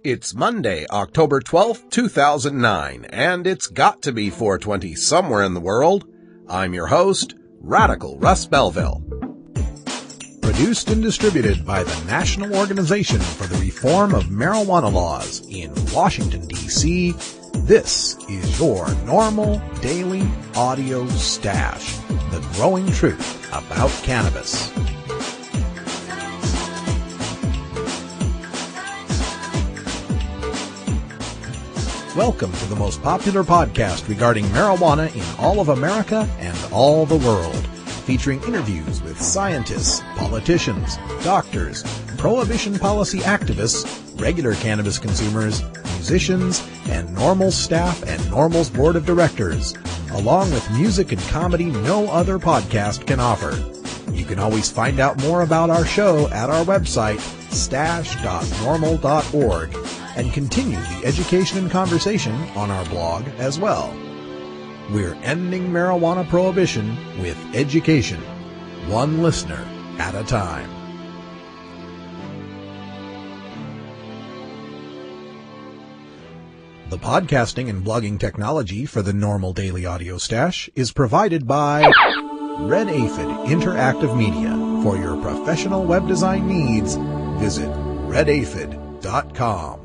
It's Monday, October 12th, 2009, and it's got to be 4:20 somewhere in the world. I'm your host, Radical Russ Belville. Produced and distributed by the National Organization for the Reform of Marijuana Laws in Washington, D.C., this is your NORML Daily Audio Stash, the growing truth about cannabis. Welcome to the most popular podcast regarding marijuana in all of America and all the world, featuring interviews with scientists, politicians, doctors, prohibition policy activists, regular cannabis consumers, musicians, and NORML staff and NORML's board of directors, along with music and comedy no other podcast can offer. You can always find out more about our show at our website, stash.norml.org, and continue the education and conversation on our blog as well. We're ending marijuana prohibition with education, one listener at a time. The podcasting and blogging technology for the NORML Daily Audio Stash is provided by Red Aphid Interactive Media. For your professional web design needs, visit redaphid.com.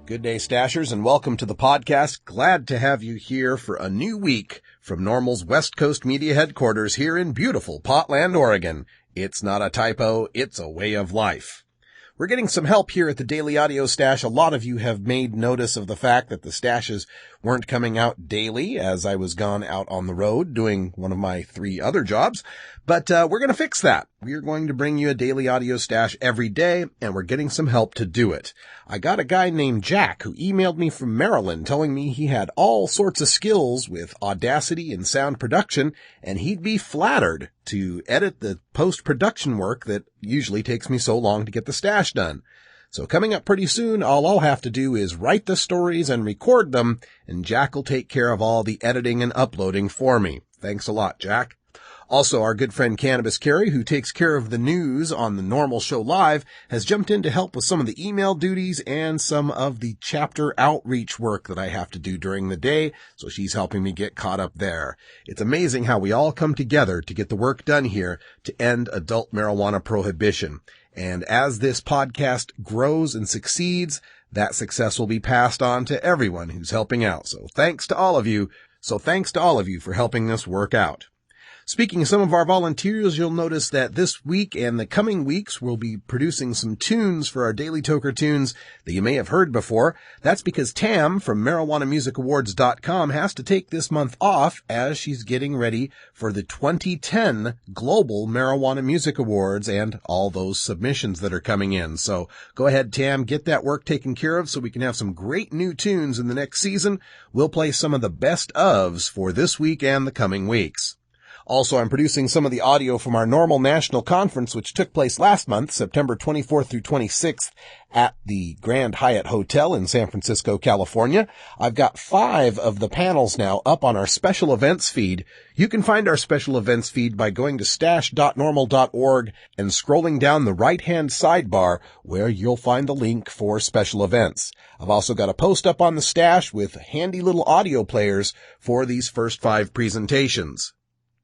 Good day, Stashers, and welcome to the podcast. Glad to have you here for a new week from NORML's West Coast Media Headquarters here in beautiful Portland, Oregon. It's not a typo, it's a way of life. We're getting some help here at the Daily Audio Stash. A lot of you have made notice of the fact that the stashes weren't coming out daily as I was gone out on the road doing one of my 3 other jobs. But we're going to fix that. We're going to bring you a Daily Audio Stash every day, and we're getting some help to do it. I got a guy named Jack who emailed me from Maryland telling me he had all sorts of skills with Audacity and sound production, and he'd be flattered to edit the post-production work that usually takes me so long to get the stash done. So coming up pretty soon, all I'll have to do is write the stories and record them, and Jack will take care of all the editing and uploading for me. Thanks a lot, Jack. Also, our good friend Cannabis Carey, who takes care of the news on the NORML Show Live, has jumped in to help with some of the email duties and some of the chapter outreach work that I have to do during the day, so she's helping me get caught up there. It's amazing how we all come together to get the work done here to end adult marijuana prohibition. And as this podcast grows and succeeds, that success will be passed on to everyone who's helping out. So thanks to all of you for helping this work out. Speaking of some of our volunteers, you'll notice that this week and the coming weeks we'll be producing some tunes for our Daily Toker tunes that you may have heard before. That's because Tam from MarijuanaMusicAwards.com has to take this month off as she's getting ready for the 2010 Global Marijuana Music Awards and all those submissions that are coming in. So go ahead, Tam, get that work taken care of so we can have some great new tunes in the next season. We'll play some of the best ofs for this week and the coming weeks. Also, I'm producing some of the audio from our NORML National Conference, which took place last month, September 24th through 26th, at the Grand Hyatt Hotel in San Francisco, California. I've got 5 of the panels now up on our special events feed. You can find our special events feed by going to stash.norml.org and scrolling down the right-hand sidebar where you'll find the link for special events. I've also got a post up on the stash with handy little audio players for these first 5 presentations.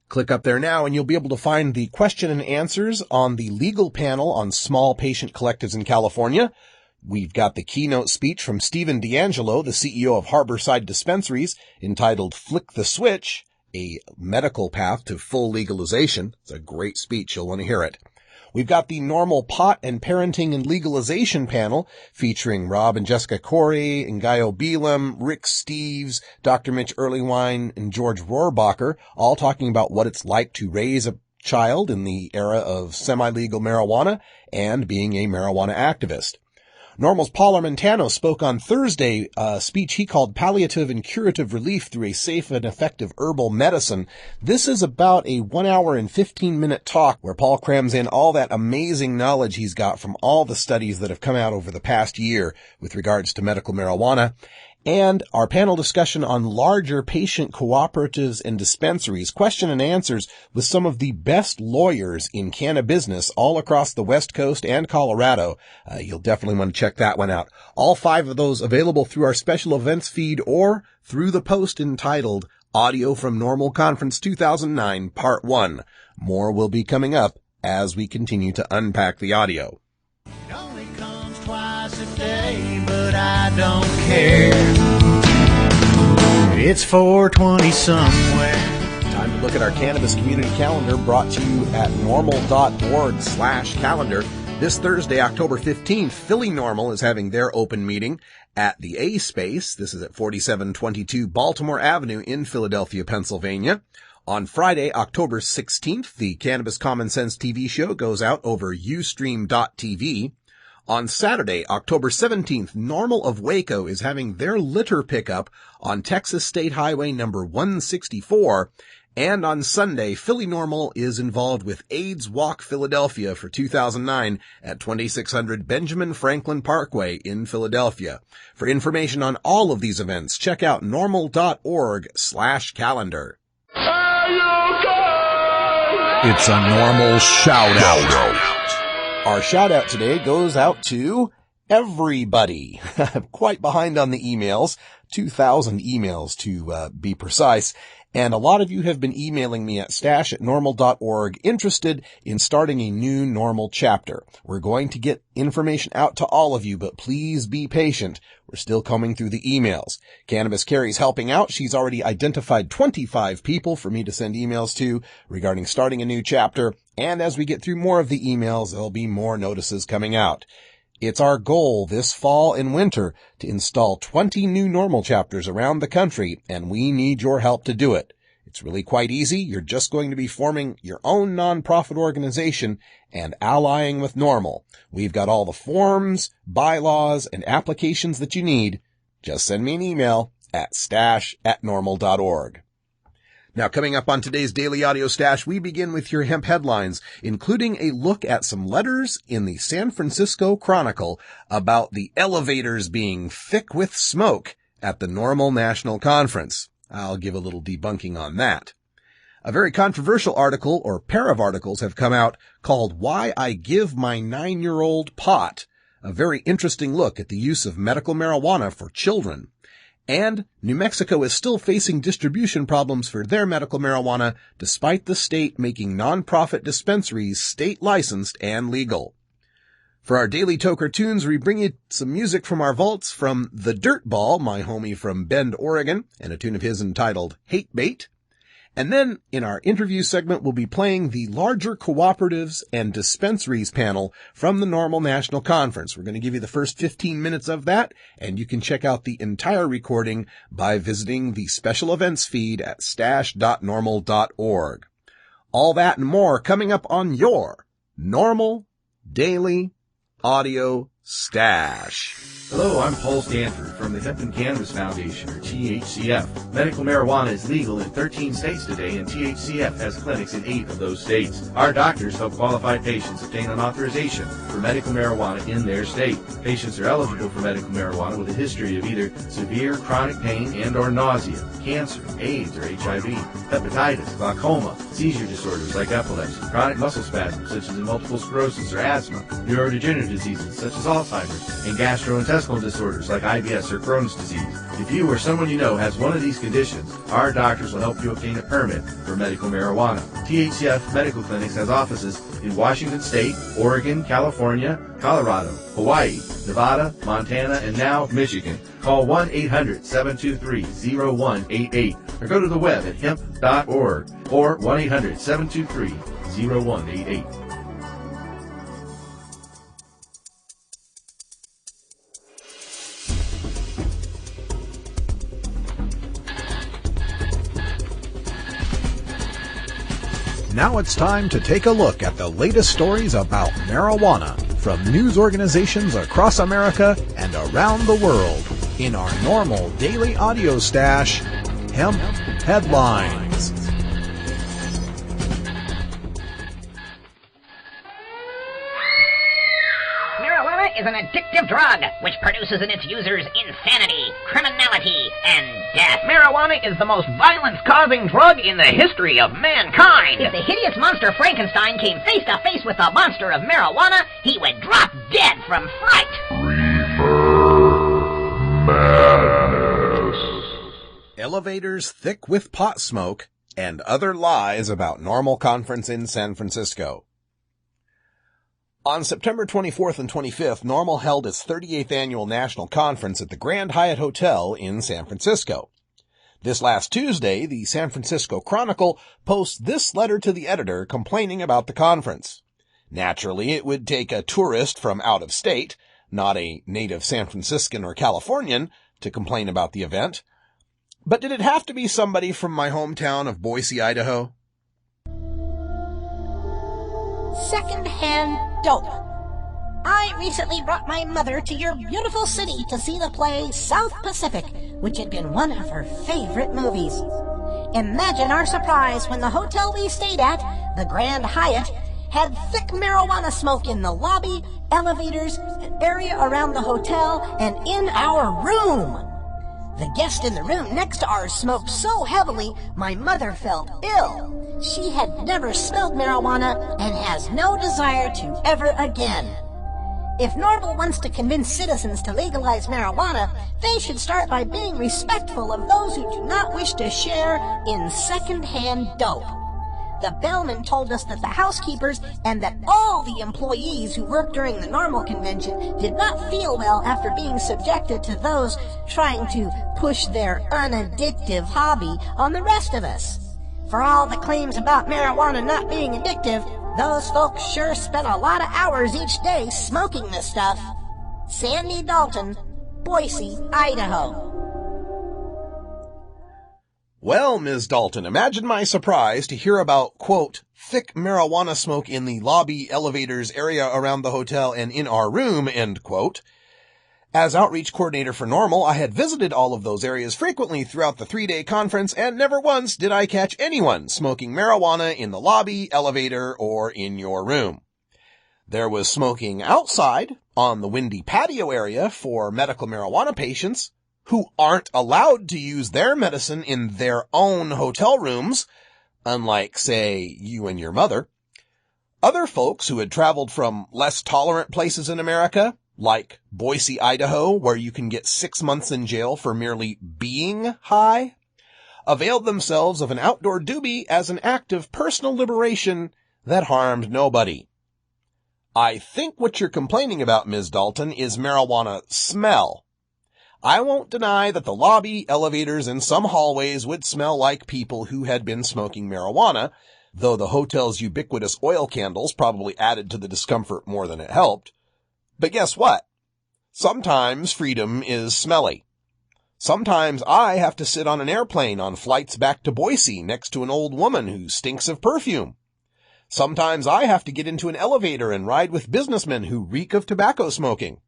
Click up there now and you'll be able to find the question and answers on the legal panel on small patient collectives in California. We've got the keynote speech from Stephen D'Angelo, the CEO of Harborside Dispensaries, entitled Flick the Switch, a medical path to full legalization. It's a great speech. You'll want to hear it. We've got the NORML Pot and Parenting and Legalization panel featuring Rob and Jessica Corey, Ngayo Belam, Rick Steves, Dr. Mitch Earlywine, and George Rohrbacher, all talking about what it's like to raise a child in the era of semi-legal marijuana and being a marijuana activist. NORML's Paul Armentano spoke on Thursday a speech he called Palliative and Curative Relief Through a Safe and Effective Herbal Medicine. This is about a 1 hour and 15-minute talk where Paul crams in all that amazing knowledge he's got from all the studies that have come out over the past year with regards to medical marijuana. and our panel discussion on larger patient cooperatives and dispensaries, question and answers with some of the best lawyers in cannabis all across the West Coast and Colorado. You'll definitely want to check that one out. All 5 of those available through our special events feed or through the post entitled Audio from NORML Conference 2009 Part 1. More will be coming up as we continue to unpack the audio. It only comes twice a day, but I don't care. It's 4:20 somewhere. Time to look at our cannabis community calendar brought to you at norml.org/calendar. This Thursday, October 15th, Philly NORML is having their open meeting at the A Space. This is at 4722 Baltimore Avenue in Philadelphia, Pennsylvania. On Friday, October 16th, the Cannabis Common Sense TV show goes out over Ustream.tv. On Saturday, October 17th, NORML of Waco is having their litter pickup on Texas State Highway number 164. And on Sunday, Philly NORML is involved with AIDS Walk Philadelphia for 2009 at 2600 Benjamin Franklin Parkway in Philadelphia. For information on all of these events, check out norml.org/calendar. It's a NORML shout out. Our shout out today goes out to everybody. I'm quite behind on the emails, 2,000 emails to be precise. And a lot of you have been emailing me at stash@norml.org interested in starting a new NORML chapter. We're going to get information out to all of you, but please be patient. We're still combing through the emails. Cannabis Carrie's helping out. She's already identified 25 people for me to send emails to regarding starting a new chapter. And as we get through more of the emails, there'll be more notices coming out. It's our goal this fall and winter to install 20 new NORML chapters around the country, and we need your help to do it. It's really quite easy. You're just going to be forming your own nonprofit organization and allying with NORML. We've got all the forms, bylaws, and applications that you need. Just send me an email at stash@norml.org. Now, coming up on today's Daily Audio Stash, we begin with your hemp headlines, including a look at some letters in the San Francisco Chronicle about the elevators being thick with smoke at the NORML National Conference. I'll give a little debunking on that. A very controversial article, or pair of articles, have come out called Why I Give My 9-Year-Old Pot, a very interesting look at the use of medical marijuana for children. And New Mexico is still facing distribution problems for their medical marijuana, despite the state making nonprofit dispensaries state licensed and legal. For our Daily Toker Tunes, we bring you some music from our vaults from The Dirtball, my homie from Bend, Oregon, and a tune of his entitled Hate Bait. And then, in our interview segment, we'll be playing the Larger Cooperatives and Dispensaries panel from the NORML National Conference. We're going to give you the first 15 minutes of that, and you can check out the entire recording by visiting the special events feed at stash.norml.org. All that and more coming up on your NORML Daily Audio Stash. Hello, I'm Paul Stanford from the Hemp and Cannabis Foundation, or THCF. Medical marijuana is legal in 13 states today, and THCF has clinics in 8 of those states. Our doctors help qualified patients obtain an authorization for medical marijuana in their state. Patients are eligible for medical marijuana with a history of either severe chronic pain and or nausea, cancer, AIDS or HIV, hepatitis, glaucoma, seizure disorders like epilepsy, chronic muscle spasms such as multiple sclerosis or asthma, neurodegenerative diseases such as Alzheimer's, and gastrointestinal disorders like IBS or Crohn's disease. If you or someone you know has one of these conditions, our doctors will help you obtain a permit for medical marijuana. THCF Medical Clinics has offices in Washington State, Oregon, California, Colorado, Hawaii, Nevada, Montana, and now Michigan. Call 1-800-723-0188 or go to the web at hemp.org or 1-800-723-0188. Now it's time to take a look at the latest stories about marijuana from news organizations across America and around the world in our NORML Daily Audio Stash, Hemp Headlines. Marijuana is an addictive drug which produces in its users insanity, criminality, and death. Marijuana is the most violence-causing drug in the history of mankind. If the hideous monster Frankenstein came face to face with the monster of marijuana, he would drop dead from fright. Reefer Madness. Elevators thick with pot smoke and other lies about NORML conference in San Francisco. On September 24th and 25th, NORML held its 38th annual national conference at the Grand Hyatt Hotel in San Francisco. This last Tuesday, the San Francisco Chronicle posts this letter to the editor complaining about the conference. Naturally, it would take a tourist from out of state, not a native San Franciscan or Californian, to complain about the event. But did it have to be somebody from my hometown of Boise, Idaho? Second-hand dope. I recently brought my mother to your beautiful city to see the play South Pacific, which had been one of her favorite movies. Imagine our surprise when the hotel we stayed at, the Grand Hyatt, had thick marijuana smoke in the lobby, elevators, area around the hotel, and in our room. The guest in the room next to ours smoked so heavily, my mother felt ill. She had never smelled marijuana and has no desire to ever again. If NORML wants to convince citizens to legalize marijuana, they should start by being respectful of those who do not wish to share in second-hand dope. The bellman told us that the housekeepers and that all the employees who worked during the NORML convention did not feel well after being subjected to those trying to push their unaddictive hobby on the rest of us. For all the claims about marijuana not being addictive, those folks sure spent a lot of hours each day smoking this stuff. Sandy Dalton, Boise, Idaho. Well, Ms. Dalton, imagine my surprise to hear about, quote, thick marijuana smoke in the lobby, elevators, area around the hotel, and in our room, end quote. As outreach coordinator for NORML, I had visited all of those areas frequently throughout the 3-day conference, and never once did I catch anyone smoking marijuana in the lobby, elevator, or in your room. There was smoking outside, on the windy patio area for medical marijuana patients, who aren't allowed to use their medicine in their own hotel rooms, unlike, say, you and your mother. Other folks who had traveled from less tolerant places in America, like Boise, Idaho, where you can get 6 months in jail for merely being high, availed themselves of an outdoor doobie as an act of personal liberation that harmed nobody. I think what you're complaining about, Ms. Dalton, is marijuana smell. I won't deny that the lobby, elevators, and some hallways would smell like people who had been smoking marijuana, though the hotel's ubiquitous oil candles probably added to the discomfort more than it helped. But guess what? Sometimes freedom is smelly. Sometimes I have to sit on an airplane on flights back to Boise next to an old woman who stinks of perfume. Sometimes I have to get into an elevator and ride with businessmen who reek of tobacco smoking.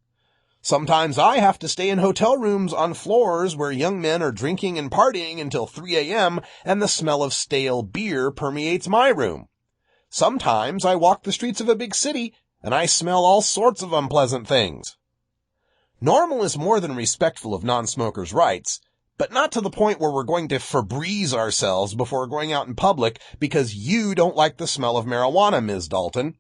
Sometimes I have to stay in hotel rooms on floors where young men are drinking and partying until 3 a.m. and the smell of stale beer permeates my room. Sometimes I walk the streets of a big city and I smell all sorts of unpleasant things. NORML is more than respectful of non-smokers' rights, but not to the point where we're going to Febreze ourselves before going out in public because you don't like the smell of marijuana, Ms. Dalton.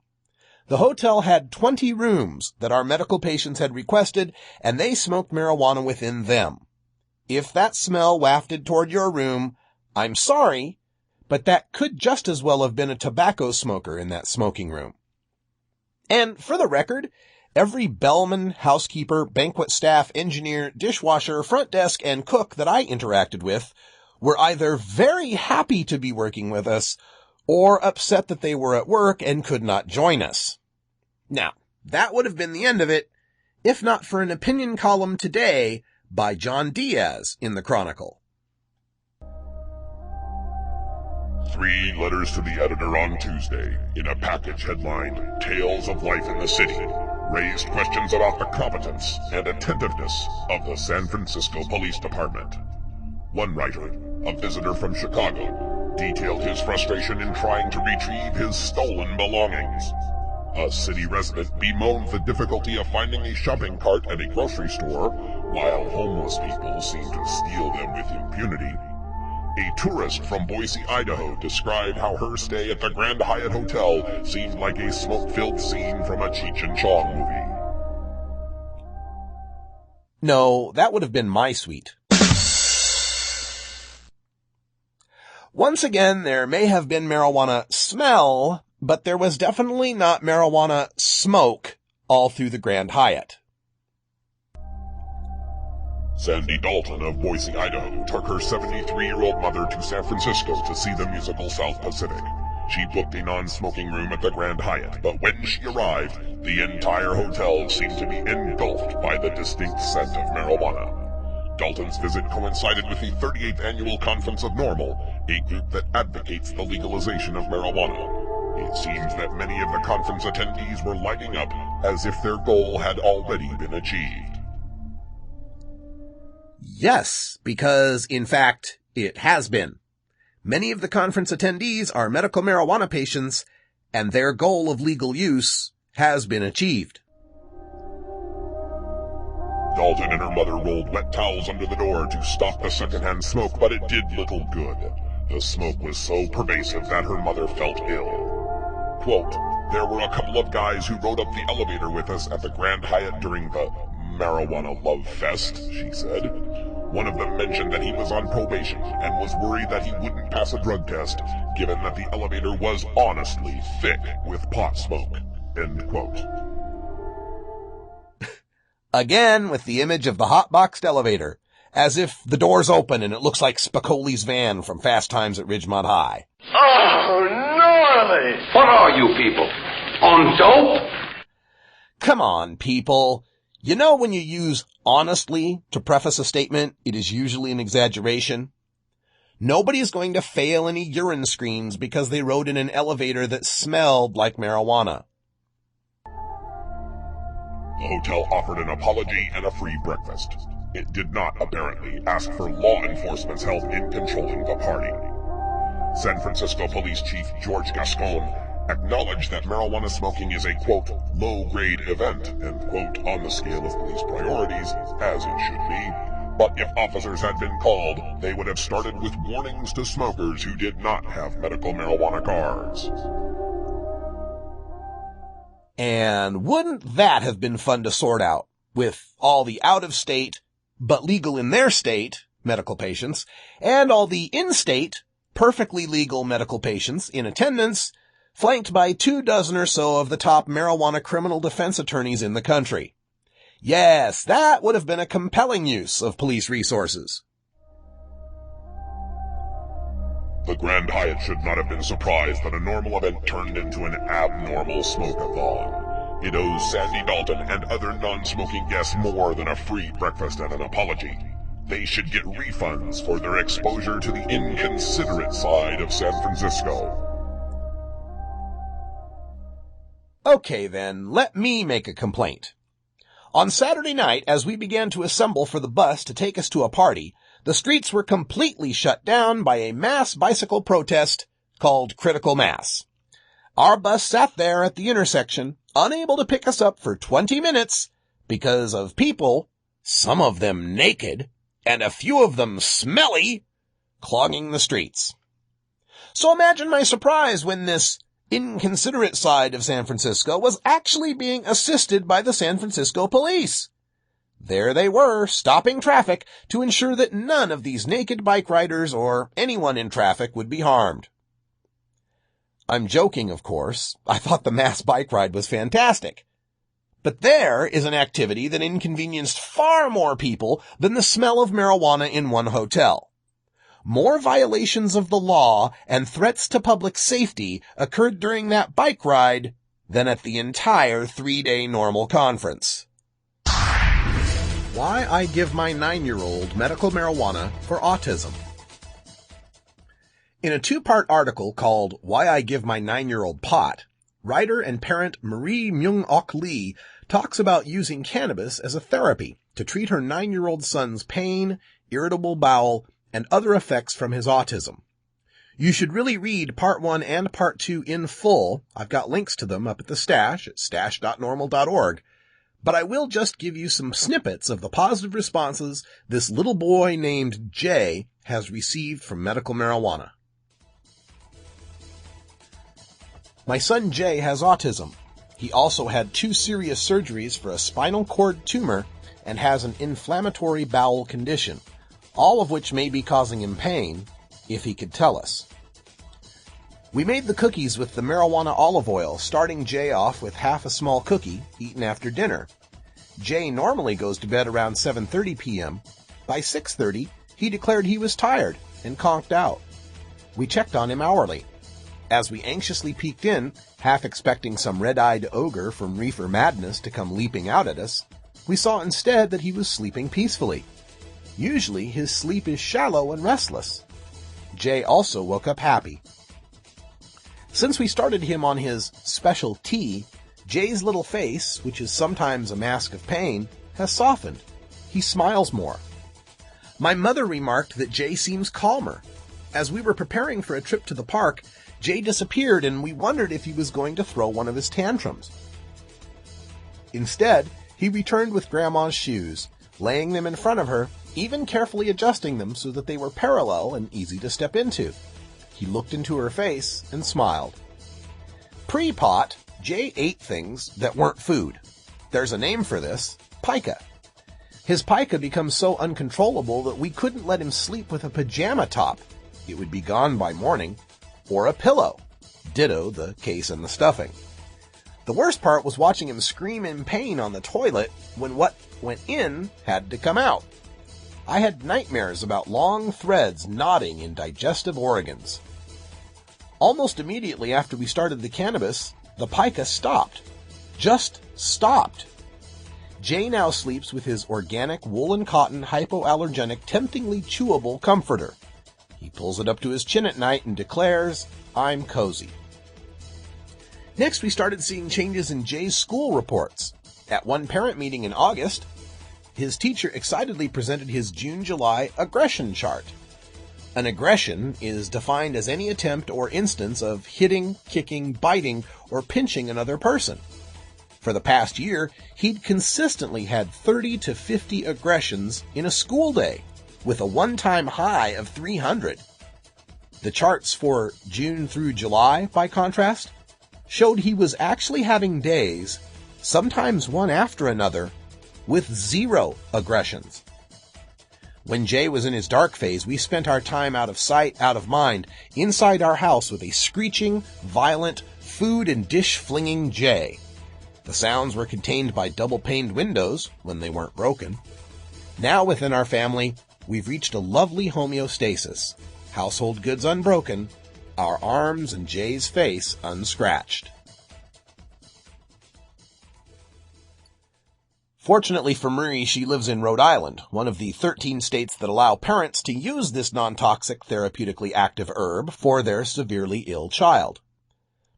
The hotel had 20 rooms that our medical patients had requested, and they smoked marijuana within them. If that smell wafted toward your room, I'm sorry, but that could just as well have been a tobacco smoker in that smoking room. And for the record, every bellman, housekeeper, banquet staff, engineer, dishwasher, front desk, and cook that I interacted with were either very happy to be working with us or upset that they were at work and could not join us. Now, that would have been the end of it, if not for an opinion column today by John Diaz in the Chronicle. 3 letters to the editor on Tuesday in a package headlined Tales of Life in the City raised questions about the competence and attentiveness of the San Francisco Police Department. One writer, a visitor from Chicago, detailed his frustration in trying to retrieve his stolen belongings. A city resident bemoaned the difficulty of finding a shopping cart at a grocery store, while homeless people seem to steal them with impunity. A tourist from Boise, Idaho described how her stay at the Grand Hyatt Hotel seemed like a smoke-filled scene from a Cheech and Chong movie. No, that would have been my suite. Once again, there may have been marijuana smell, but there was definitely not marijuana smoke all through the Grand Hyatt. Sandy Dalton of Boise, Idaho took her 73-year-old mother to San Francisco to see the musical South Pacific. She booked a non-smoking room at the Grand Hyatt, but when she arrived, the entire hotel seemed to be engulfed by the distinct scent of marijuana. Dalton's visit coincided with the 38th Annual Conference of NORML, a group that advocates the legalization of marijuana. It seems that many of the conference attendees were lighting up as if their goal had already been achieved. Yes, because, in fact, it has been. Many of the conference attendees are medical marijuana patients, and their goal of legal use has been achieved. Dalton and her mother rolled wet towels under the door to stop the secondhand smoke, but it did little good. The smoke was so pervasive that her mother felt ill. Quote, "There were a couple of guys who rode up the elevator with us at the Grand Hyatt during the Marijuana Love Fest," she said. One of them mentioned that he was on probation and was worried that he wouldn't pass a drug test, given that the elevator was honestly thick with pot smoke. End quote. Again, with the image of the hot-boxed elevator, as if the doors open and it looks like Spicoli's van from Fast Times at Ridgemont High. Oh, gnarly! What are you people? On dope? Come on, people. You know when you use honestly to preface a statement, it is usually an exaggeration? Nobody is going to fail any urine screens because they rode in an elevator that smelled like marijuana. The hotel offered an apology and a free breakfast. It did not, apparently, ask for law enforcement's help in controlling the party. San Francisco Police Chief George Gascon acknowledged that marijuana smoking is a, quote, low-grade event, end quote, on the scale of police priorities, as it should be. But if officers had been called, they would have started with warnings to smokers who did not have medical marijuana cards. And wouldn't that have been fun to sort out, with all the out-of-state, but legal in their state, medical patients, and all the in-state, perfectly legal medical patients in attendance, flanked by 24 or so of the top marijuana criminal defense attorneys in the country. Yes, that would have been a compelling use of police resources. The Grand Hyatt should not have been surprised that a normal event turned into an abnormal smoke-a-thon. It owes Sandy Dalton and other non-smoking guests more than a free breakfast and an apology. They should get refunds for their exposure to the inconsiderate side of San Francisco. Okay then, let me make a complaint. On Saturday night, as we began to assemble for the bus to take us to a party, the streets were completely shut down by a mass bicycle protest called Critical Mass. Our bus sat there at the intersection, unable to pick us up for 20 minutes because of people, some of them naked, and a few of them smelly, clogging the streets. So imagine my surprise when this inconsiderate side of San Francisco was actually being assisted by the San Francisco police. There they were, stopping traffic to ensure that none of these naked bike riders or anyone in traffic would be harmed. I'm joking, of course. I thought the mass bike ride was fantastic. But there is an activity that inconvenienced far more people than the smell of marijuana in one hotel. More violations of the law and threats to public safety occurred during that bike ride than at the entire 3-day NORML conference. Why I give my 9-year-old medical marijuana for autism. In a 2-part article called Why I Give My 9-Year-Old Pot, writer and parent Marie Myung-Ok Lee talks about using cannabis as a therapy to treat her 9-year-old son's pain, irritable bowel, and other effects from his autism. You should really read Part 1 and Part 2 in full. I've got links to them up at the stash at stash.normal.org. But I will just give you some snippets of the positive responses this little boy named Jay has received from medical marijuana. My son Jay has autism. He also had 2 serious surgeries for a spinal cord tumor and has an inflammatory bowel condition, all of which may be causing him pain, if he could tell us. We made the cookies with the marijuana olive oil, starting Jay off with half a small cookie eaten after dinner. Jay normally goes to bed around 7:30 p.m. By 6:30, he declared he was tired and conked out. We checked on him hourly. As we anxiously peeked in, half expecting some red-eyed ogre from Reefer Madness to come leaping out at us, we saw instead that he was sleeping peacefully. Usually, his sleep is shallow and restless. Jay also woke up happy. Since we started him on his special tea, Jay's little face, which is sometimes a mask of pain, has softened. He smiles more. My mother remarked that Jay seems calmer. As we were preparing for a trip to the park, Jay disappeared and we wondered if he was going to throw one of his tantrums. Instead, he returned with Grandma's shoes, laying them in front of her, even carefully adjusting them so that they were parallel and easy to step into. He looked into her face and smiled. Pre-pot, Jay ate things that weren't food. There's a name for this, pica. His pica becomes so uncontrollable that we couldn't let him sleep with a pajama top. It would be gone by morning. Or a pillow. Ditto the case and the stuffing. The worst part was watching him scream in pain on the toilet when what went in had to come out. I had nightmares about long threads knotting in digestive organs. Almost immediately after we started the cannabis, the pica stopped. Just stopped. Jay now sleeps with his organic woolen cotton hypoallergenic temptingly chewable comforter. He pulls it up to his chin at night and declares, "I'm cozy." Next, we started seeing changes in Jay's school reports. At one parent meeting in August, his teacher excitedly presented his June-July aggression chart. An aggression is defined as any attempt or instance of hitting, kicking, biting, or pinching another person. For the past year, he'd consistently had 30 to 50 aggressions in a school day, with a one-time high of 300. The charts for June through July, by contrast, showed he was actually having days, sometimes one after another, with 0 aggressions. When Jay was in his dark phase, we spent our time out of sight, out of mind, inside our house with a screeching, violent, food and dish-flinging Jay. The sounds were contained by double-paned windows when they weren't broken. Now within our family, we've reached a lovely homeostasis. Household goods unbroken, our arms and Jay's face unscratched. Fortunately for Marie, she lives in Rhode Island, one of the 13 states that allow parents to use this non-toxic, therapeutically active herb for their severely ill child.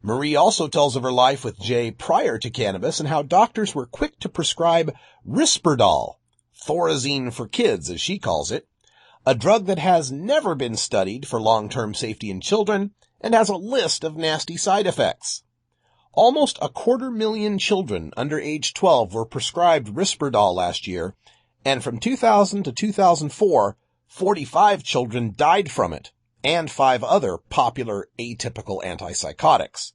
Marie also tells of her life with Jay prior to cannabis and how doctors were quick to prescribe Risperdal, Thorazine for kids, as she calls it, a drug that has never been studied for long-term safety in children and has a list of nasty side effects. Almost 250,000 children under age 12 were prescribed Risperdal last year, and from 2000 to 2004, 45 children died from it, and 5 other popular atypical antipsychotics.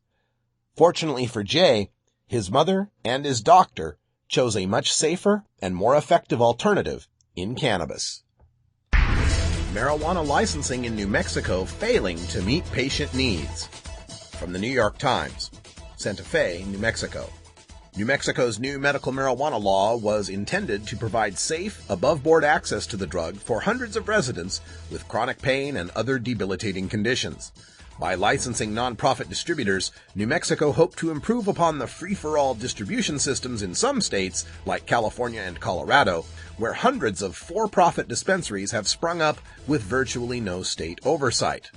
Fortunately for Jay, his mother and his doctor chose a much safer and more effective alternative in cannabis. Marijuana licensing in New Mexico failing to meet patient needs. From the New York Times. Santa Fe, New Mexico. New Mexico's new medical marijuana law was intended to provide safe, above-board access to the drug for hundreds of residents with chronic pain and other debilitating conditions. By licensing nonprofit distributors, New Mexico hoped to improve upon the free-for-all distribution systems in some states, like California and Colorado, where hundreds of for-profit dispensaries have sprung up with virtually no state oversight.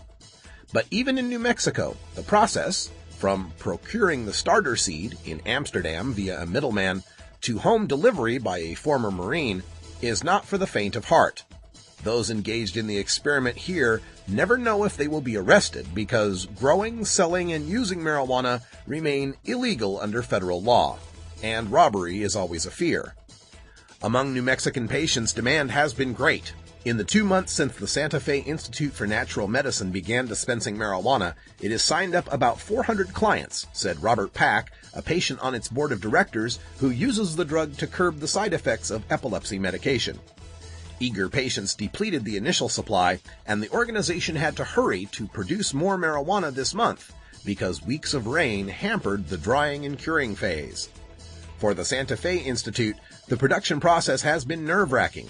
But even in New Mexico, the process, from procuring the starter seed in Amsterdam via a middleman to home delivery by a former Marine, is not for the faint of heart. Those engaged in the experiment here never know if they will be arrested because growing, selling, and using marijuana remain illegal under federal law, and robbery is always a fear. Among New Mexican patients, demand has been great. In the 2 months since the Santa Fe Institute for Natural Medicine began dispensing marijuana, it has signed up about 400 clients, said Robert Pack, a patient on its board of directors who uses the drug to curb the side effects of epilepsy medication. Eager patients depleted the initial supply, and the organization had to hurry to produce more marijuana this month because weeks of rain hampered the drying and curing phase. For the Santa Fe Institute, the production process has been nerve-wracking.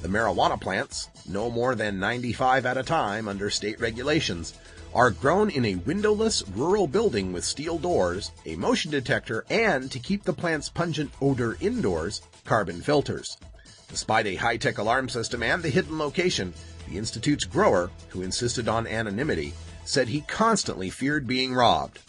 The marijuana plants, no more than 95 at a time under state regulations, are grown in a windowless rural building with steel doors, a motion detector, and, to keep the plant's pungent odor indoors, carbon filters. Despite a high-tech alarm system and the hidden location, the Institute's grower, who insisted on anonymity, said he constantly feared being robbed.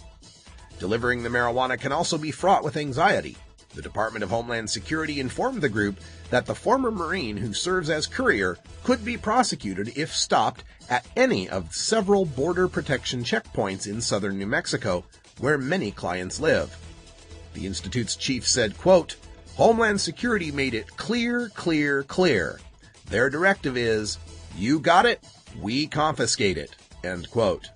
Delivering the marijuana can also be fraught with anxiety. The Department of Homeland Security informed the group that the former Marine who serves as courier could be prosecuted if stopped at any of several border protection checkpoints in southern New Mexico, where many clients live. The Institute's chief said, quote, "Homeland Security made it clear. Their directive is, you got it, we confiscate it," end quote.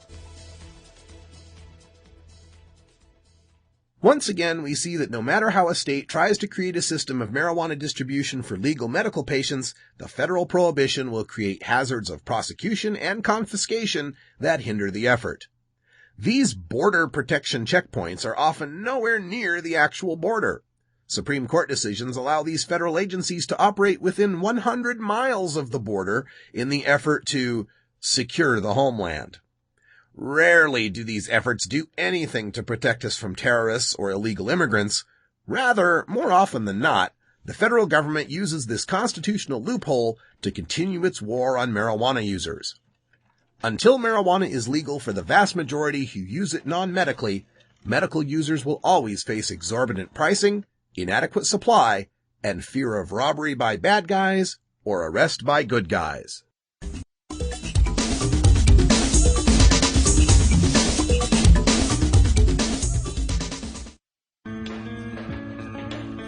Once again, we see that no matter how a state tries to create a system of marijuana distribution for legal medical patients, the federal prohibition will create hazards of prosecution and confiscation that hinder the effort. These border protection checkpoints are often nowhere near the actual border. Supreme Court decisions allow these federal agencies to operate within 100 miles of the border in the effort to secure the homeland. Rarely do these efforts do anything to protect us from terrorists or illegal immigrants. Rather, more often than not, the federal government uses this constitutional loophole to continue its war on marijuana users. Until marijuana is legal for the vast majority who use it non-medically, medical users will always face exorbitant pricing, inadequate supply, and fear of robbery by bad guys or arrest by good guys.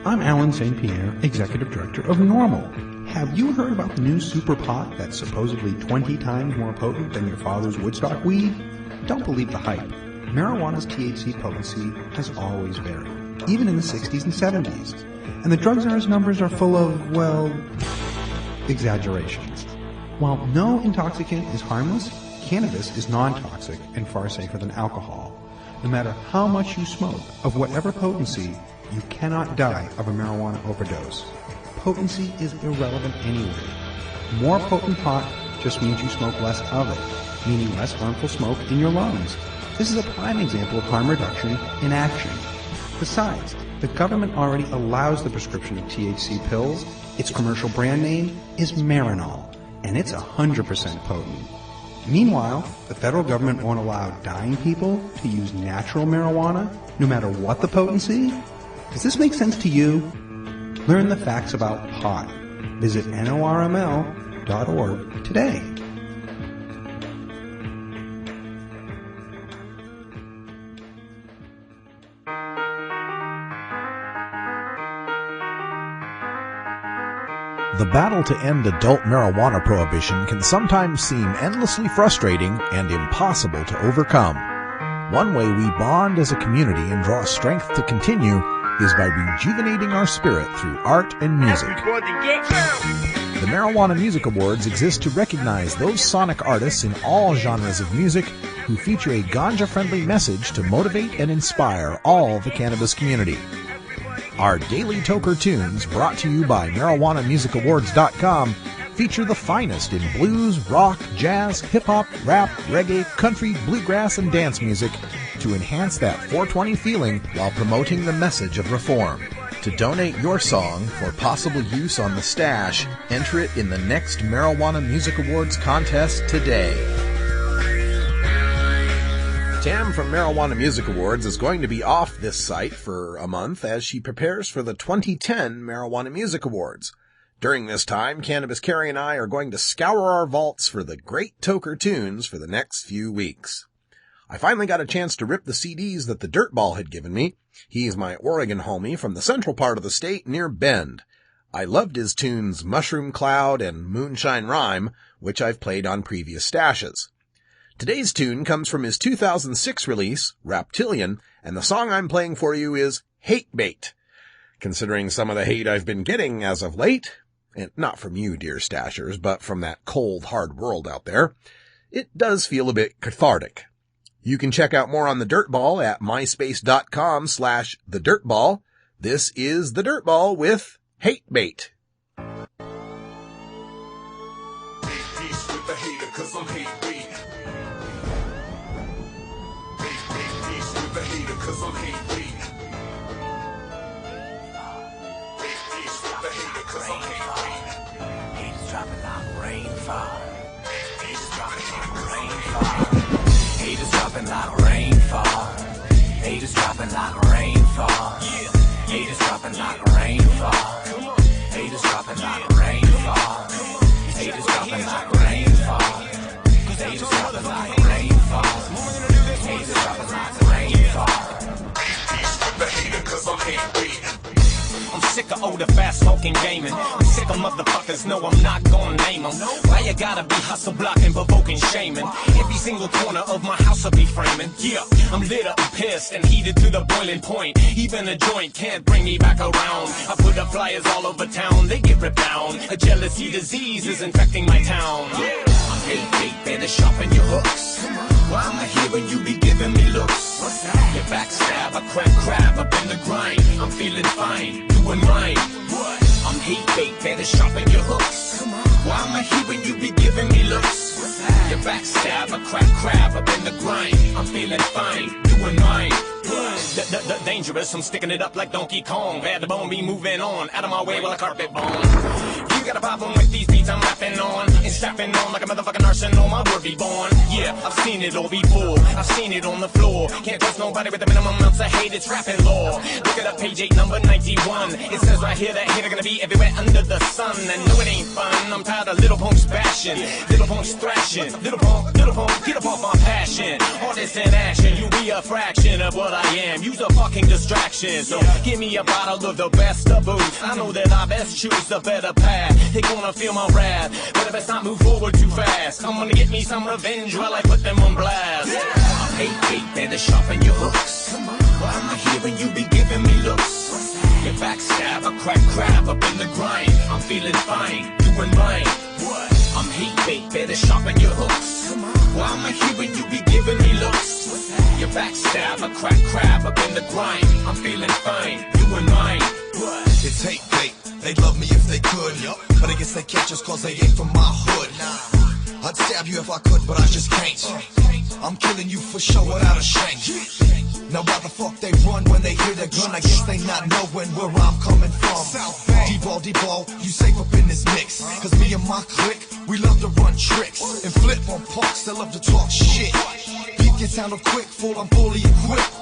I'm Alan St. Pierre, Executive Director of NORML. Have you heard about the new super pot that's supposedly 20 times more potent than your father's Woodstock weed? Don't believe the hype. Marijuana's THC potency has always varied, even in the 60s and 70s. And the drug czar's numbers are full of, well, exaggerations. While no intoxicant is harmless, cannabis is non-toxic and far safer than alcohol. No matter how much you smoke, of whatever potency, you cannot die of a marijuana overdose. Potency is irrelevant anyway. More potent pot just means you smoke less of it, meaning less harmful smoke in your lungs. This is a prime example of harm reduction in action. Besides, the government already allows the prescription of THC pills. Its commercial brand name is Marinol, and it's 100% potent. Meanwhile, the federal government won't allow dying people to use natural marijuana, no matter what the potency? Does this make sense to you? Learn the facts about pot. Visit NORML.org today. The battle to end adult marijuana prohibition can sometimes seem endlessly frustrating and impossible to overcome. One way we bond as a community and draw strength to continue is by rejuvenating our spirit through art and music. The Marijuana Music Awards exist to recognize those sonic artists in all genres of music who feature a ganja-friendly message to motivate and inspire all the cannabis community. Our daily Toker tunes, brought to you by MarijuanaMusicAwards.com, feature the finest in blues, rock, jazz, hip-hop, rap, reggae, country, bluegrass, and dance music to enhance that 420 feeling while promoting the message of reform. To donate your song for possible use on the stash, enter it in the next Marijuana Music Awards contest today. Tam from Marijuana Music Awards is going to be off this site for a month as she prepares for the 2010 Marijuana Music Awards. During this time, Cannabis Carrie and I are going to scour our vaults for the great Toker tunes for the next few weeks. I finally got a chance to rip the CDs that the Dirtball had given me. He's my Oregon homie from the central part of the state near Bend. I loved his tunes Mushroom Cloud and Moonshine Rhyme, which I've played on previous stashes. Today's tune comes from his 2006 release, Raptillion, and the song I'm playing for you is Hate Bait. Considering some of the hate I've been getting as of late, and not from you, dear Stashers, but from that cold, hard world out there, it does feel a bit cathartic. You can check out more on the Dirtball at myspace.com/thedirtball. This is the Dirtball with Hate Bait. Peace with the hater, 'cause I'm hate bait. Peace with the hater, 'cause I'm hate bait. Peace with the hater, 'cause I'm hate bait. Haters dropping like rainfall. Haters dropping like rainfall. Haters dropping like rainfall. Haters dropping like rainfall. Haters dropping like rainfall. Haters dropping like rainfall. Haters dropping like rainfall. Haters dropping like rainfall. Haters dropping like rainfall. Peace with the hater, 'cause I'm hate bait. I'm sick of older, fast-smoking gaming. I'm sick of motherfuckers, no, I'm not gonna name them. Why you gotta be hustle blocking, provoking, shaming? Every single corner of my house will be framing. Yeah, I'm lit up, pissed, and heated to the boiling point. Even a joint can't bring me back around. I put up flyers all over town, they get ripped down. A jealousy disease is infecting my town. I'm hate bait, better sharpen your hooks. Why am I here when you be giving me looks? You backstab, I crack crab up in the grind. I'm feeling fine, doing right. I'm hate bait, better sharpen your hooks. Why am I here when you be giving me looks? You backstab, I crack crab up in the grind. I'm feeling fine, doing right. The dangerous, I'm sticking it up like Donkey Kong. Bad the bone, be moving on, out of my way while I carpet bomb. You got a problem with these beats I'm rapping on, and strapping on like a motherfucking arsenal, my word be born. Yeah, I've seen it all before, I've seen it on the floor. Can't trust nobody with the minimum amounts of hate, it's rapping law. Look it up, page 8, number 91. It says right here that hater gonna be everywhere under the sun. And no, it ain't fun, I'm tired of little punks bashing, little punks thrashing, little punk, get up off my passion. All this in action, you be a fraction of what I am. Use a fucking distraction. So give me a bottle of the best of booze. I know that I best choose the better path. They gonna feel my wrath, but if it's not move forward too fast, I'm gonna get me some revenge while I put them on blast. I'm hate bait, better sharpen your hooks. Why am I here when you be giving me looks? You backstab, I crack crab up in the grind. I'm feeling fine, doing right. I'm hate bait, better sharpen your hooks. Why am I here when you be giving me looks? You backstab, I crack crab up in the grind. I'm feeling fine, doing right. It's hate bait, they'd love me if they could, but I guess they catch us cause they ain't from my hood. I'd stab you if I could, but I just can't. I'm killing you for sure without a shank. Now why the fuck they run when they hear the gun? I guess they not knowing where I'm coming from. D-ball, you safe up in this mix. Cause me and my clique, we love to run tricks and flip on punks that love to talk shit. Beat gets out of quick, I'm fully equipped.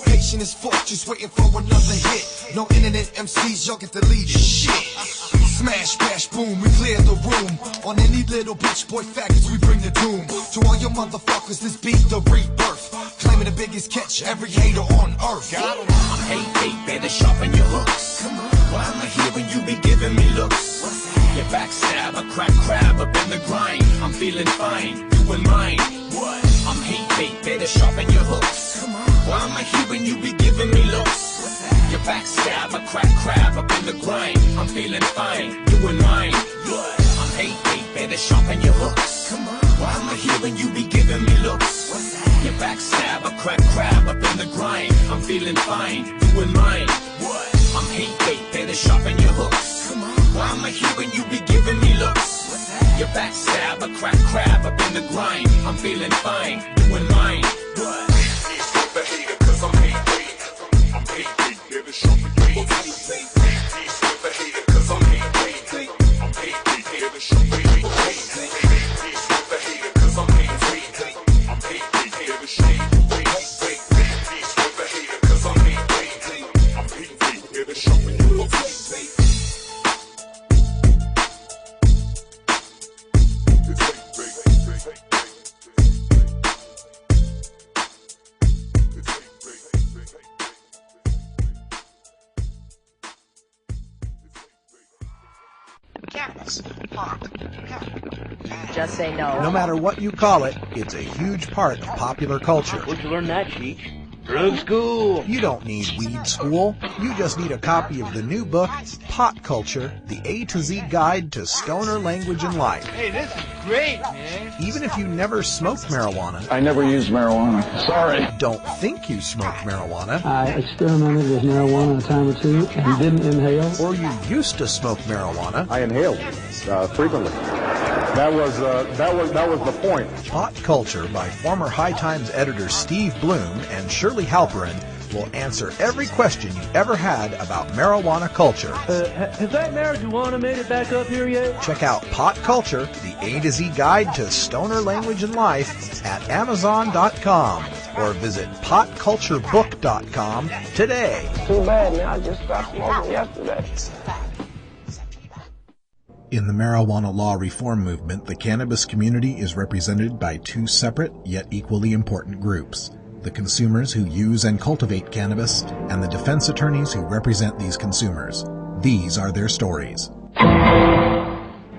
Patient as fuck, just waiting for another hit. No internet MCs, y'all get deleted. Shit. Smash, bash, boom, we clear the room. On any little bitch boy faggots, we bring the doom. To all your motherfuckers, this beat the rebirth. Claiming the biggest catch, every hater on earth. I'm hate bait, better sharpen your hooks. Why am I here when you be giving me looks? You backstab, I crack crab up in the grind. I'm feeling fine, doing mine. I'm hate bait, better sharpen your hooks. Why am I here when you be giving me looks? You backstab, I crack crab up in the grind. I'm feeling fine, doing mine. I'm hate bait, better sharpen your hooks. Why am I here when you be giving me looks? You backstab, I crack crab up in the grind. I'm feeling fine, doing mine. I'm hate bait, better sharpen your hooks. Why am I here when you be giving me looks? You backstab, I crack crab up in the grind. I'm feeling fine, doing mine. Peace with the hater, 'cause I'm hate bait. I'm hate bait, better sharpen your hooks. Peace with the hater, 'cause I'm hate bait. I'm hate bait, better sharpen your hooks. Peace with the hater, 'cause I'm hate bait. I'm hate bait, better sharpen your hooks. Peace with the hater, 'cause I'm hate bait. I'm hate bait, better sharpen your hooks. cannabis. Just say no. No matter what you call it, it's a huge part of popular culture. Where'd you learn that, Cheech? Drug school. You don't need weed school. You just need a copy of the new book, Pot Culture, the A to Z Guide to Stoner Language and Life. Hey, this is great, man. Even if you never smoked marijuana. I never used marijuana. Sorry. Don't think you smoked marijuana. I experimented with marijuana a time or two and didn't inhale. Or you used to smoke marijuana. I inhaled frequently. That was the point. Pot Culture by former High Times editor Steve Bloom and Shirley Halperin will answer every question you ever had about marijuana culture. Has that marijuana made it back up here yet? Check out Pot Culture, the A to Z Guide to Stoner Language and Life at Amazon.com or visit potculturebook.com today. Too bad, man. I just stopped smoking yesterday. In the marijuana law reform movement, the cannabis community is represented by two separate yet equally important groups: the consumers who use and cultivate cannabis and the defense attorneys who represent these consumers. These are their stories.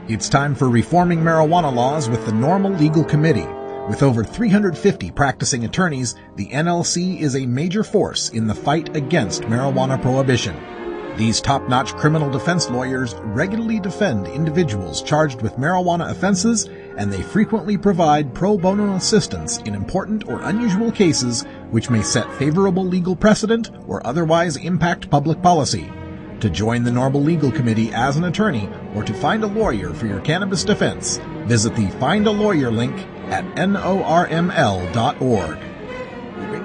It's time for reforming marijuana laws with the NORML Legal Committee. With over 350 practicing attorneys, the NLC is a major force in the fight against marijuana prohibition. These top-notch criminal defense lawyers regularly defend individuals charged with marijuana offenses, and they frequently provide pro bono assistance in important or unusual cases which may set favorable legal precedent or otherwise impact public policy. To join the NORML Legal Committee as an attorney or to find a lawyer for your cannabis defense, visit the Find a Lawyer link at norml.org.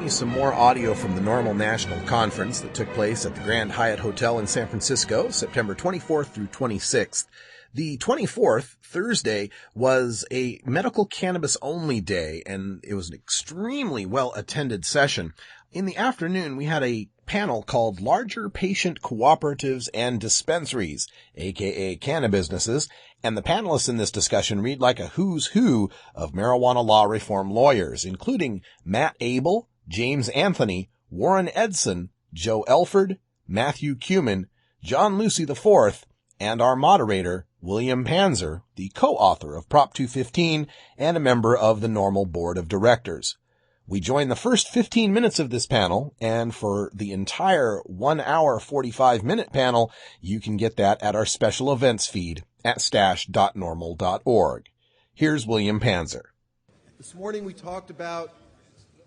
Some more audio from the NORML National Conference that took place at the Grand Hyatt Hotel in San Francisco, September 24th through 26th. The 24th, Thursday, was a medical cannabis only day, and it was an extremely well-attended session. In the afternoon, we had a panel called Larger Patient Cooperatives and Dispensaries, aka Cannabusinesses, and the panelists in this discussion read like a who's who of marijuana law reform lawyers, including Matt Abel, James Anthony, Warren Edson, Joe Elford, Matthew Cumin, John Lucy IV, and our moderator, William Panzer, the co-author of Prop 215 and a member of the NORML Board of Directors. We joined the first 15 minutes of this panel, and for the entire 1 hour 45-minute panel, you can get that at our special events feed at stash.norml.org. Here's William Panzer. This morning we talked about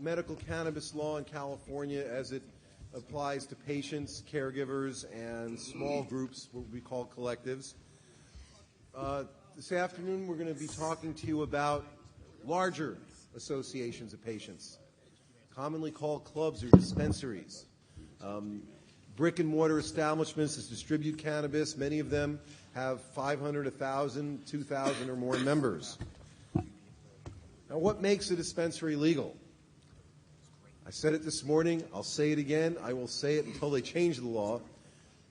medical cannabis law in California as it applies to patients, caregivers, and small groups, what we call collectives. This afternoon we're going to be talking to you about larger associations of patients, commonly called clubs or dispensaries. Brick and mortar establishments that distribute cannabis, many of them have 500, 1,000, 2,000 or more members. Now, what makes a dispensary legal? I said it this morning, I'll say it again, I will say it until they change the law.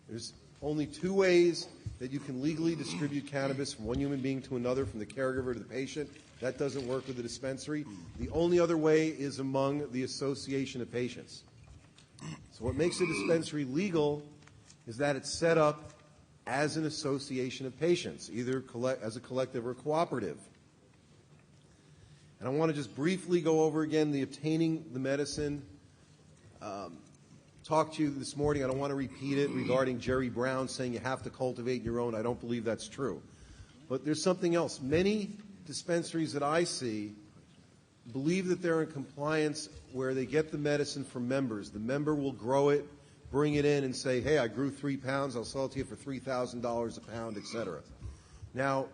There's only two ways that you can legally distribute cannabis from one human being to another, from the caregiver to the patient. That doesn't work with the dispensary. The only other way is among the association of patients. So what makes a dispensary legal is that it's set up as an association of patients, either as a collective or cooperative. And I want to just briefly go over again the obtaining the medicine. Talk to you this morning, I don't want to repeat it, regarding Jerry Brown saying you have to cultivate your own. I don't believe that's true. But there's something else. Many dispensaries that I see believe that they're in compliance where they get the medicine from members. The member will grow it, bring it in and say, hey, I grew 3 pounds, I'll sell it to you for $3,000 a pound, etc. Now,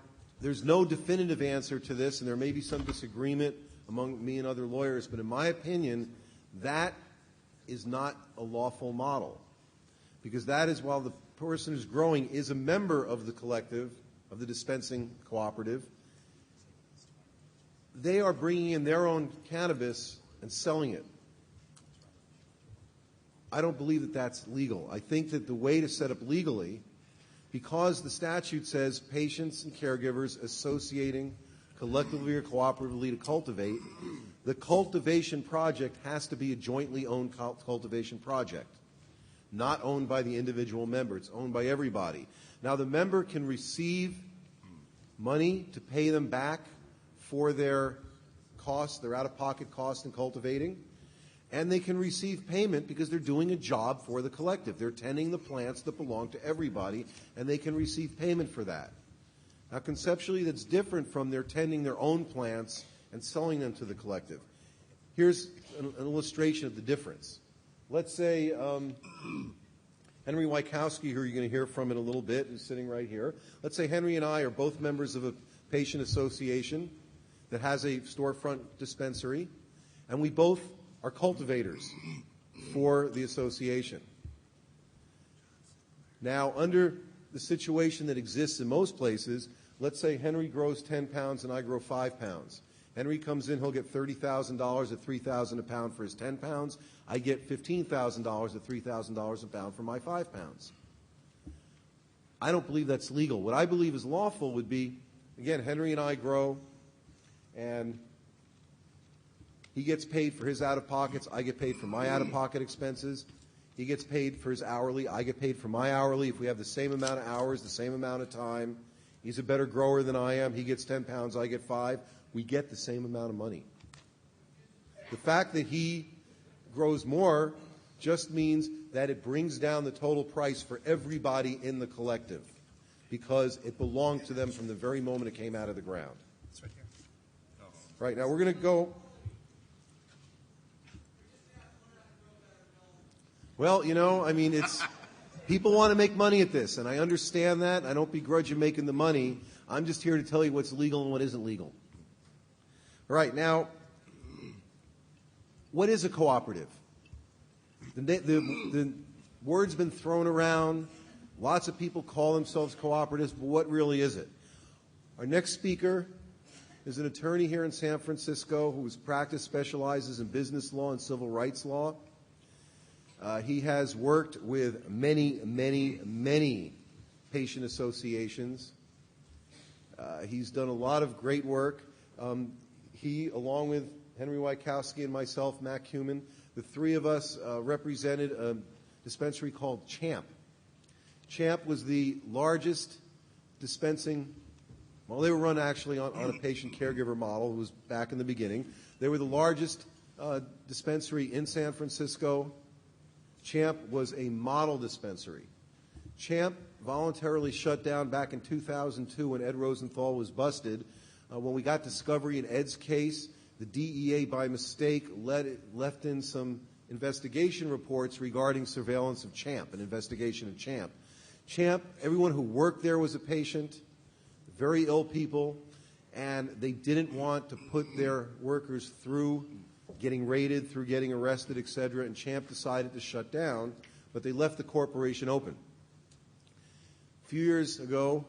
there's no definitive answer to this, and there may be some disagreement among me and other lawyers, but in my opinion, that is not a lawful model, because that is, while the person who's growing is a member of the collective, of the dispensing cooperative, they are bringing in their own cannabis and selling it. I don't believe that that's legal. I think that the way to set up legally, because the statute says patients and caregivers associating collectively or cooperatively to cultivate, the cultivation project has to be a jointly owned cultivation project, not owned by the individual member. It's owned by everybody. Now, the member can receive money to pay them back for their costs, their out-of-pocket costs in cultivating, and they can receive payment because they're doing a job for the collective. They're tending the plants that belong to everybody, and they can receive payment for that. Now, conceptually, that's different from their tending their own plants and selling them to the collective. Here's an illustration of the difference. Let's say Henry Wykowski, who you're going to hear from in a little bit, who's sitting right here. Let's say Henry and I are both members of a patient association that has a storefront dispensary, and we both are cultivators for the association. Now, under the situation that exists in most places, let's say Henry grows 10 pounds and I grow 5 pounds. Henry comes in, he'll get $30,000 at $3,000 a pound for his 10 pounds. I get $15,000 at $3,000 a pound for my 5 pounds. I don't believe that's legal. What I believe is lawful would be, again, Henry and I grow, and he gets paid for his out-of-pockets. I get paid for my out-of-pocket expenses. He gets paid for his hourly. I get paid for my hourly. If we have the same amount of hours, the same amount of time, he's a better grower than I am. He gets 10 pounds. I get 5. We get the same amount of money. The fact that he grows more just means that it brings down the total price for everybody in the collective because it belonged to them from the very moment it came out of the ground. It's right here. Right, now we're going to go. Well, you know, I mean, it's people want to make money at this, and I understand that. I don't begrudge you making the money. I'm just here to tell you what's legal and what isn't legal. All right, now, what is a cooperative? The word's been thrown around. Lots of people call themselves cooperatives, but what really is it? Our next speaker is an attorney here in San Francisco whose practice specializes in business law and civil rights law. He has worked with many, many, many patient associations. He's done a lot of great work. He, along with Henry Wykowski and myself, Mac Human, the three of us represented a dispensary called Champ. Champ was the largest dispensing, well, they were run actually on a patient caregiver model. It was back in the beginning. They were the largest dispensary in San Francisco. Champ was a model dispensary. Champ voluntarily shut down back in 2002 when Ed Rosenthal was busted. When we got discovery in Ed's case, the DEA, by mistake, left in some investigation reports regarding surveillance of Champ, an investigation of Champ. Champ, everyone who worked there was a patient, very ill people, and they didn't want to put their workers through getting raided, through getting arrested, etc., and Champ decided to shut down, but they left the corporation open. A few years ago,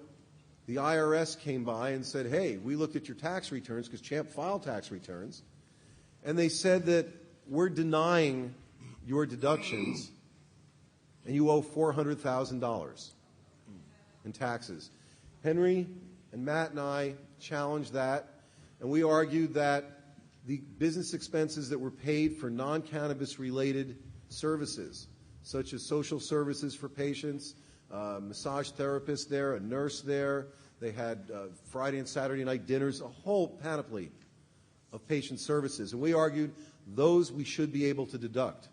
the IRS came by and said, hey, we looked at your tax returns, because Champ filed tax returns, and they said that we're denying your deductions, and you owe $400,000 in taxes. Henry and Matt and I challenged that, and we argued that the business expenses that were paid for non-cannabis related services, such as social services for patients, massage therapist there, a nurse there. They had Friday and Saturday night dinners, a whole panoply of patient services. And we argued those we should be able to deduct.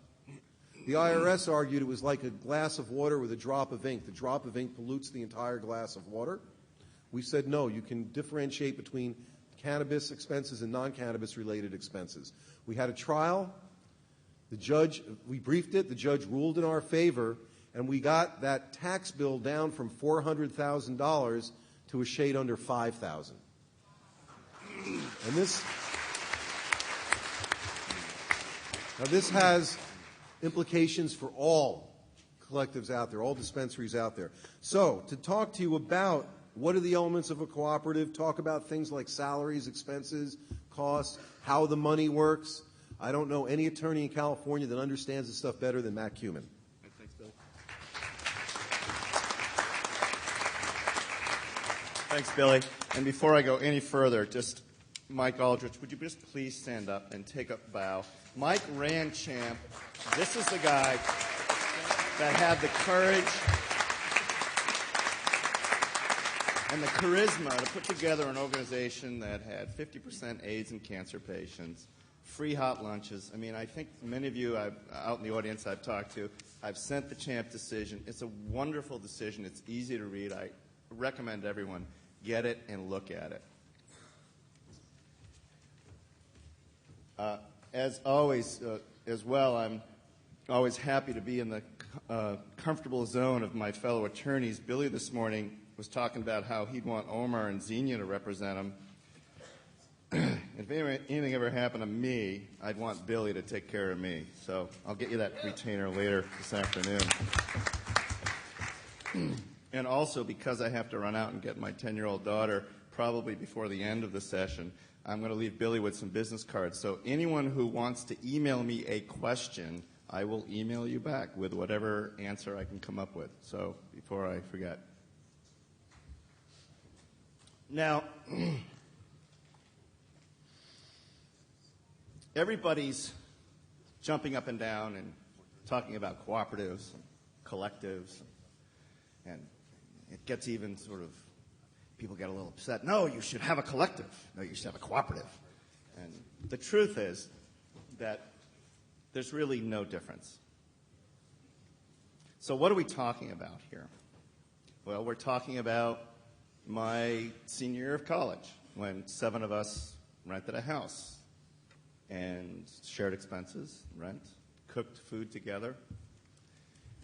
The IRS argued it was like a glass of water with a drop of ink. The drop of ink pollutes the entire glass of water. We said, no, you can differentiate between cannabis expenses and non-cannabis related expenses. We had a trial. The judge, we briefed it. The judge ruled in our favor. And we got that tax bill down from $400,000 to a shade under $5,000. And this has implications for all collectives out there, all dispensaries out there. So, to talk to you about what are the elements of a cooperative, talk about things like salaries, expenses, costs, how the money works. I don't know any attorney in California that understands this stuff better than Matt Cuman. Thanks, Billy. And before I go any further, just Mike Aldrich, would you just please stand up and take a bow? Mike ran Champ. This is the guy that had the courage and the charisma to put together an organization that had 50% AIDS and cancer patients, free hot lunches. I mean, I think many of you out in the audience I've talked to, I've sent the CHAMP decision. It's a wonderful decision. It's easy to read. I recommend everyone get it and look at it. As always, as well, I'm always happy to be in the comfortable zone of my fellow attorneys. Billy this morning was talking about how he'd want Omar and Xenia to represent him. If anything ever happened to me, I'd want Billy to take care of me. So I'll get you that retainer later this afternoon. And also, because I have to run out and get my 10-year-old daughter probably before the end of the session, I'm going to leave Billy with some business cards. So anyone who wants to email me a question, I will email you back with whatever answer I can come up with. So before I forget. Now, everybody's jumping up and down and talking about cooperatives and collectives, and it gets even sort of, people get a little upset. No, you should have a collective. No, you should have a cooperative. And the truth is that there's really no difference. So what are we talking about here? Well, we're talking about my senior year of college, when 7 of us rented a house and shared expenses, rent, cooked food together.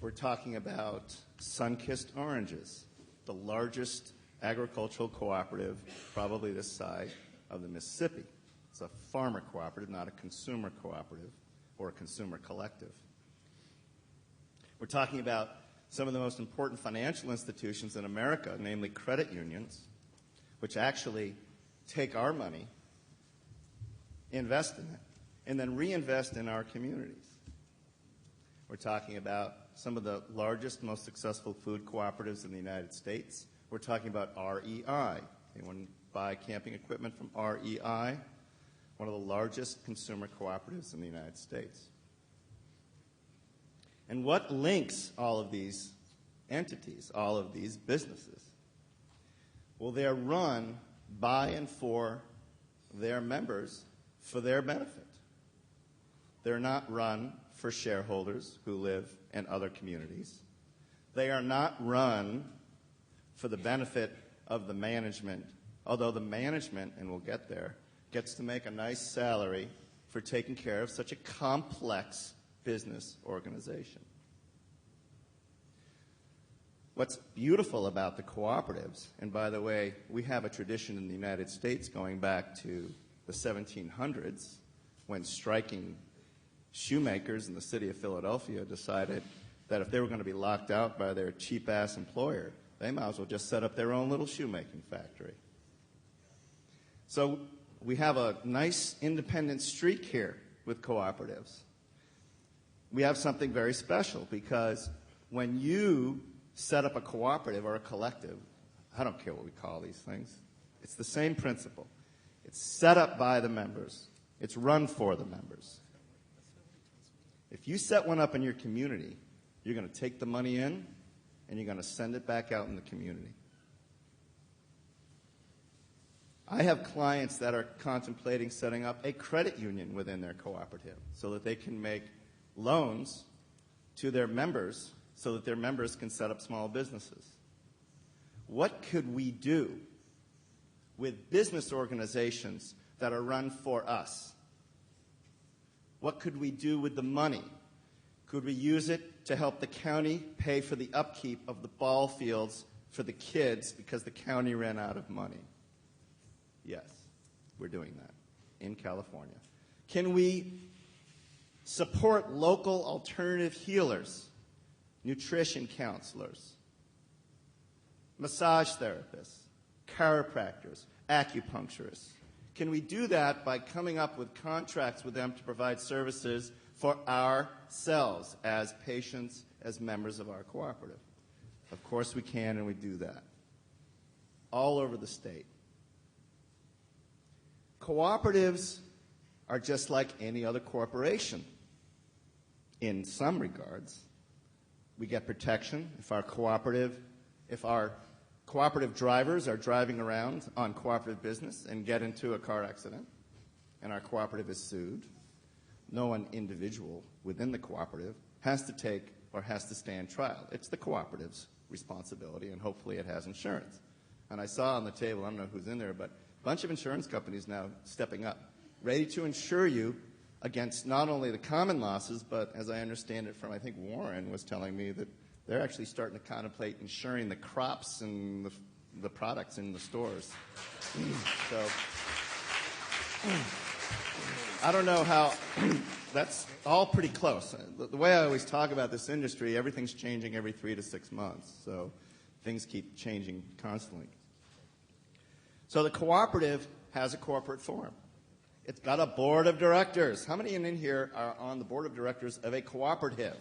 We're talking about Sun-Kissed Oranges, the largest agricultural cooperative probably this side of the Mississippi. It's a farmer cooperative, not a consumer cooperative or a consumer collective. We're talking about some of the most important financial institutions in America, namely credit unions, which actually take our money, invest in it, and then reinvest in our communities. We're talking about some of the largest, most successful food cooperatives in the United States. We're talking about REI. Anyone buy camping equipment from REI? One of the largest consumer cooperatives in the United States. And what links all of these entities, all of these businesses? Well, they're run by and for their members for their benefit. They're not run for shareholders who live in other communities. They are not run for the benefit of the management, although the management, and we'll get there, gets to make a nice salary for taking care of such a complex business organization. What's beautiful about the cooperatives, and by the way, we have a tradition in the United States going back to the 1700s when striking shoemakers in the city of Philadelphia decided that if they were going to be locked out by their cheap-ass employer, they might as well just set up their own little shoemaking factory. So we have a nice independent streak here with cooperatives. We have something very special because when you set up a cooperative or a collective, I don't care what we call these things, it's the same principle. It's set up by the members. It's run for the members. If you set one up in your community, you're going to take the money in and you're going to send it back out in the community. I have clients that are contemplating setting up a credit union within their cooperative so that they can make loans to their members so that their members can set up small businesses. What could we do with business organizations that are run for us? What could we do with the money? Could we use it to help the county pay for the upkeep of the ball fields for the kids because the county ran out of money? Yes, we're doing that in California. Can we support local alternative healers, nutrition counselors, massage therapists, chiropractors, acupuncturists? Can we do that by coming up with contracts with them to provide services for ourselves as patients, as members of our cooperative? Of course we can, and we do that all over the state. Cooperatives are just like any other corporation in some regards. We get protection if our cooperative, if our Cooperative drivers are driving around on cooperative business and get into a car accident, and our cooperative is sued. No one individual within the cooperative has to take or has to stand trial. It's the cooperative's responsibility, and hopefully it has insurance. And I saw on the table, I don't know who's in there, but a bunch of insurance companies now stepping up, ready to insure you against not only the common losses, but as I understand it from, I think Warren was telling me that they're actually starting to contemplate insuring the crops and the products in the stores. So I don't know how, that's all pretty close. The way I always talk about this industry, everything's changing every 3 to 6 months, so things keep changing constantly. So the cooperative has a corporate form. It's got a board of directors. How many in here are on the board of directors of a cooperative?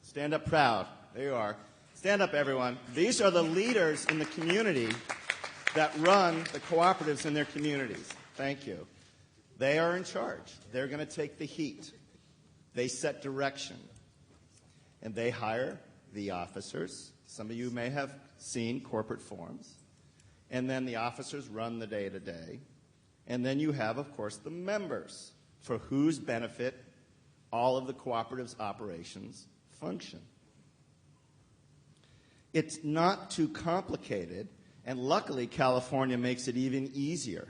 Stand up proud. There you are. Stand up, everyone. These are the leaders in the community that run the cooperatives in their communities. Thank you. They are in charge. They're going to take the heat. They set direction. And they hire the officers. Some of you may have seen corporate forms. And then the officers run the day-to-day. And then you have, of course, the members, for whose benefit all of the cooperative's operations function. It's not too complicated, and luckily California makes it even easier,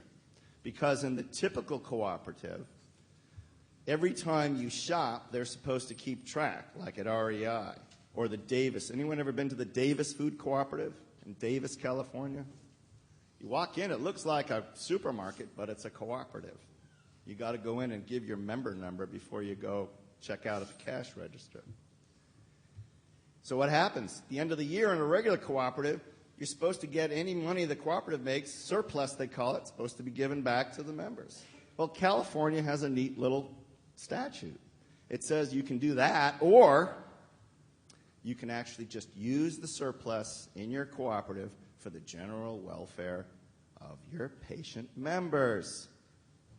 because in the typical cooperative, every time you shop, they're supposed to keep track, like at REI or the Davis. Anyone ever been to the Davis Food Cooperative in Davis, California? You walk in, it looks like a supermarket, but it's a cooperative. You got to go in and give your member number before you go check out at the cash register. So what happens? At the end of the year in a regular cooperative, you're supposed to get any money the cooperative makes, surplus they call it, supposed to be given back to the members. Well, California has a neat little statute. It says you can do that, or you can actually just use the surplus in your cooperative for the general welfare of your patient members.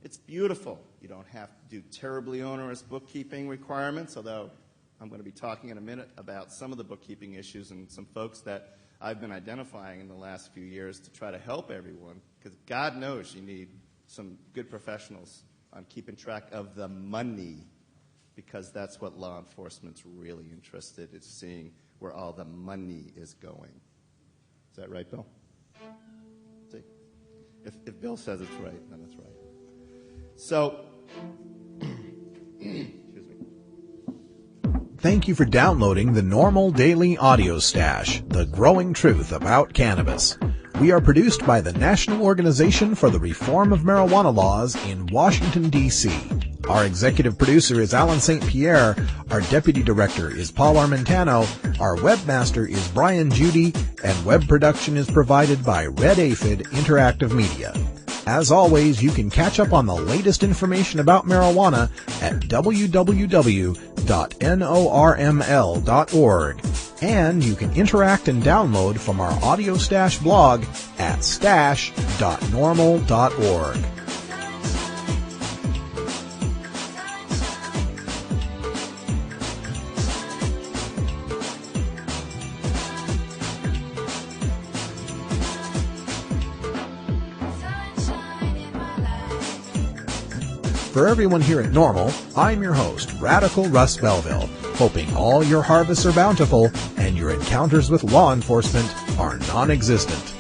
It's beautiful. You don't have to do terribly onerous bookkeeping requirements, although I'm going to be talking in a minute about some of the bookkeeping issues and some folks that I've been identifying in the last few years to try to help everyone, because God knows you need some good professionals on keeping track of the money, because that's what law enforcement's really interested in, seeing where all the money is going. Is that right, Bill? See? If Bill says it's right, then it's right. So, excuse me. Thank you for downloading the NORML Daily Audio Stash, the growing truth about cannabis. We are produced by the National Organization for the Reform of Marijuana Laws in Washington, D.C. Our executive producer is Alan St. Pierre. Our deputy director is Paul Armentano. Our webmaster is Brian Judy. And web production is provided by Red Aphid Interactive Media. As always, you can catch up on the latest information about marijuana at www.norml.org. And you can interact and download from our Audio Stash blog at stash.norml.org. For everyone here at NORML, I'm your host, Radical Russ Belville, hoping all your harvests are bountiful and your encounters with law enforcement are non-existent.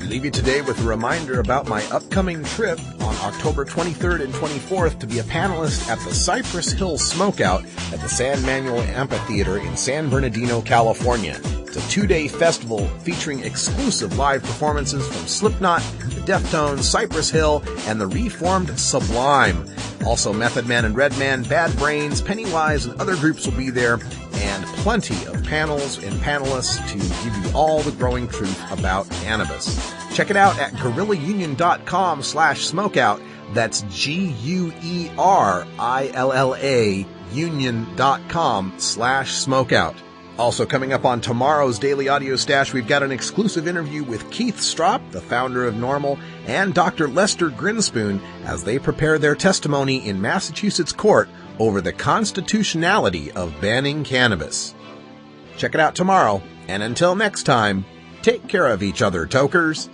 We leave you today with a reminder about my upcoming trip on October 23rd and 24th to be a panelist at the Cypress Hill Smokeout at the San Manuel Amphitheater in San Bernardino, California. It's a 2-day festival featuring exclusive live performances from Slipknot, the Deftones, Cypress Hill, and the reformed Sublime. Also, Method Man and Redman, Bad Brains, Pennywise, and other groups will be there, and plenty of panels and panelists to give you all the growing truth about cannabis. Check it out at guerrillaunion.com/smokeout. That's GUERILLA union.com/smokeout. Also coming up on tomorrow's Daily Audio Stash, we've got an exclusive interview with Keith Stropp, the founder of NORML, and Dr. Lester Grinspoon as they prepare their testimony in Massachusetts court over the constitutionality of banning cannabis. Check it out tomorrow, and until next time, Take care of each other, tokers.